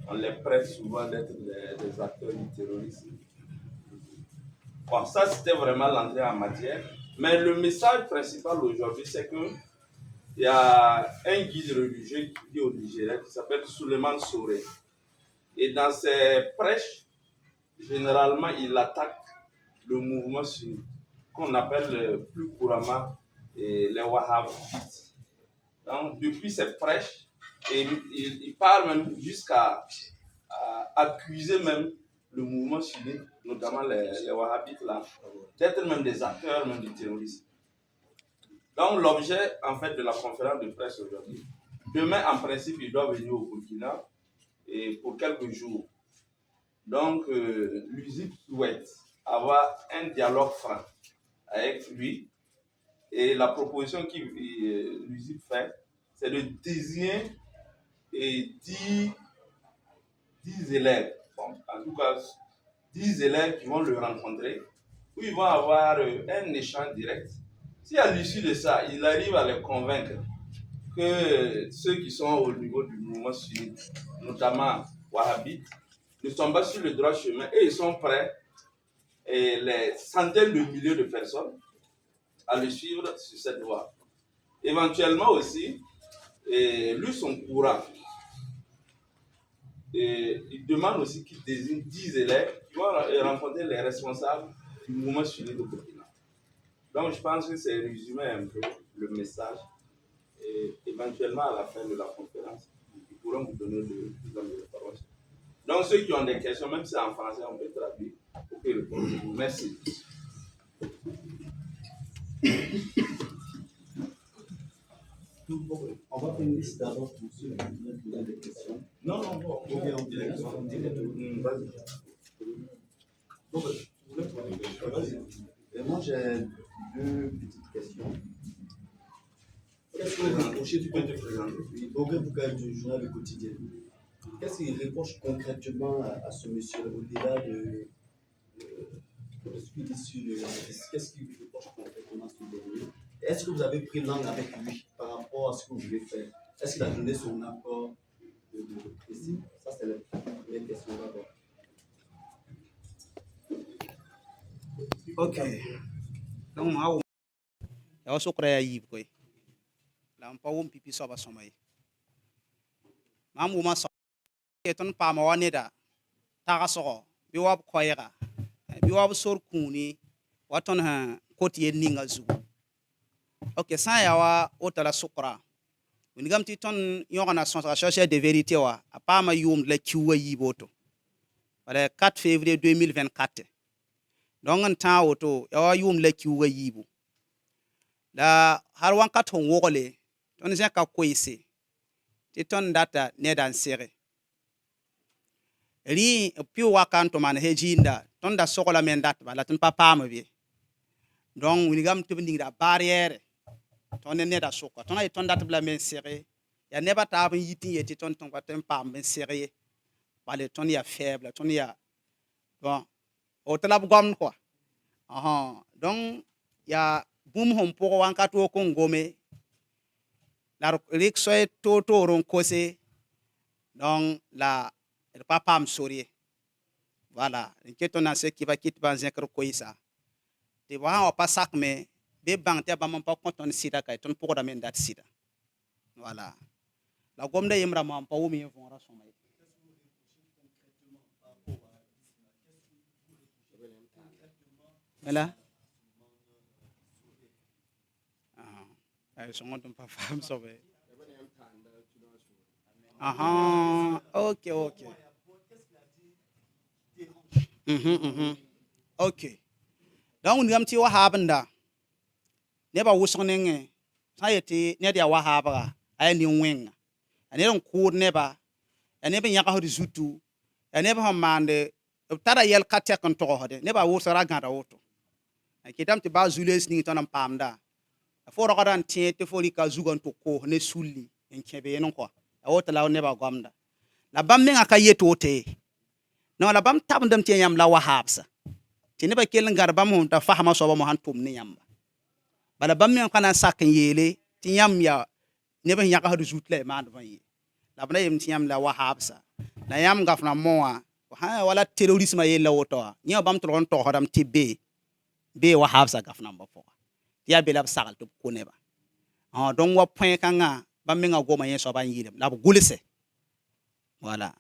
on les prête souvent d'être des acteurs du terrorisme. Bon, ça c'était vraiment l'entrée en matière. Mais le message principal aujourd'hui, c'est que il y a un guide religieux qui vit au Nigeria qui s'appelle Suleiman Souré. Et dans ses prêches, généralement, il attaque le mouvement sunnite, qu'on appelle plus couramment les Wahhabites. Donc, depuis ses prêches, il part même jusqu'à accuser même le mouvement sunnite, notamment les Wahhabites là, d'être même des acteurs même du terrorisme. Donc, l'objet en fait de la conférence de presse aujourd'hui, demain en principe, il doit venir au Burkina et pour quelques jours. Donc, l'USIP souhaite avoir un dialogue franc avec lui. Et la proposition que l'USIP fait, c'est de désigner 10 élèves, bon, en tout cas 10 élèves qui vont le rencontrer, où ils vont avoir un échange direct. Si à l'issue de ça, il arrive à les convaincre que ceux qui sont au niveau du mouvement sunnite, notamment wahhabites, ne sont pas sur le droit chemin et ils sont prêts, et les centaines de milliers de personnes, à le suivre sur cette voie. Éventuellement aussi, lui, son courant, il demande aussi qu'il désigne 10 élèves qui vont rencontrer les responsables du mouvement sunnite au Burkina. Donc, je pense que c'est résumé un peu le message. Et éventuellement, à la fin de la conférence, ils pourront vous donner plus d'informations. Donc, ceux qui ont des questions, même si c'est en français, on peut traduire pour qu'ils répondent. Merci. On va faire une liste d'abord pour ceux qui veulent poser des questions. Non, bon. Vas-y. Et moi, j'ai deux petites questions. Qu'est-ce que vous reprochez Tu peux te présenter. Oui, Bobé Boukaï du journal Le Quotidien. Qu'est-ce qu'il reproche concrètement à ce monsieur au-delà de ce qu'il dit sur le qu'est-ce qu'il reproche concrètement à ce dernier? Est-ce que vous avez pris langue avec lui par rapport à ce que vous voulez faire? Est-ce qu'il a donné son accord ici? Ça, c'est la première question d'abord. Ok. Donc, moi, je suis créé à la mpawu pipi soba somai mamu ma so keton pa ma waneda ta so bi wab koyra bi wab sor kuni waton ha koti en ninga zu ok sa ya wa otala sukra unigam ti ton yona son chercher de vérité wa pa ma yum la kiwa yiboto le 4 février 2024 donc en temps auto ya wa yum la kiwa yibo la har wan kat hon wogole ton zin ka koise ti ton data nedan sere ri pi wakan to man hejinda ton da sokola men data bala ton papa ma bi donc winigam to binda barrière ton ne da sokka ton ay ton data bla men sere ya neba ta ban yiti yeti ton ton ka ton pam men sere bale ton ya faible ton ya bon o talab gom quoi donc ya bum hom pour wan kat wo ko ngome la riksoy to ron kose donc la le papa am sourier voilà inquiétant na ce qui va quitter ban zekr koisa te wa on pas sac mais be bang te ba mon pas content sida kay ton pour da men dat sida voilà la gomda yemra ma pa wumi vont rasomay voilà ay so ngon pas fam sobe ok ok donc ngam ti wa habanda ne ba wusonenge sayeti ne dia wa habara ay ni wenga ane ron kur ne ba ane be nyaka hodu zutu ane ba mande tara yel katte kan to hode ne ba wusara ganda woto kitam ti ba zules ni tonam pamda fo rogadan tiete fo li ka zugan to ko ne sulli en kebe non ko awota law ne ba gomda la bam ne aka yeto te no la bam tab ndam te yam la wahabsa ti ne ba kel ngar bam hon ta fahma so ba mo han tum ne yamba bala bam ne kana sak yele ti yam ya ne ba nyaka hadu zutle ma do yi la bana yim ti yam la wahabsa la yam gafna moa ha wala terrorisme yella woto nya bam tron to hodam tibbe be wa habsa gafna ba fo ya be lab sagal to kuneba don wa point kanga bam nga goma yen so ban yidem lab gulse voilà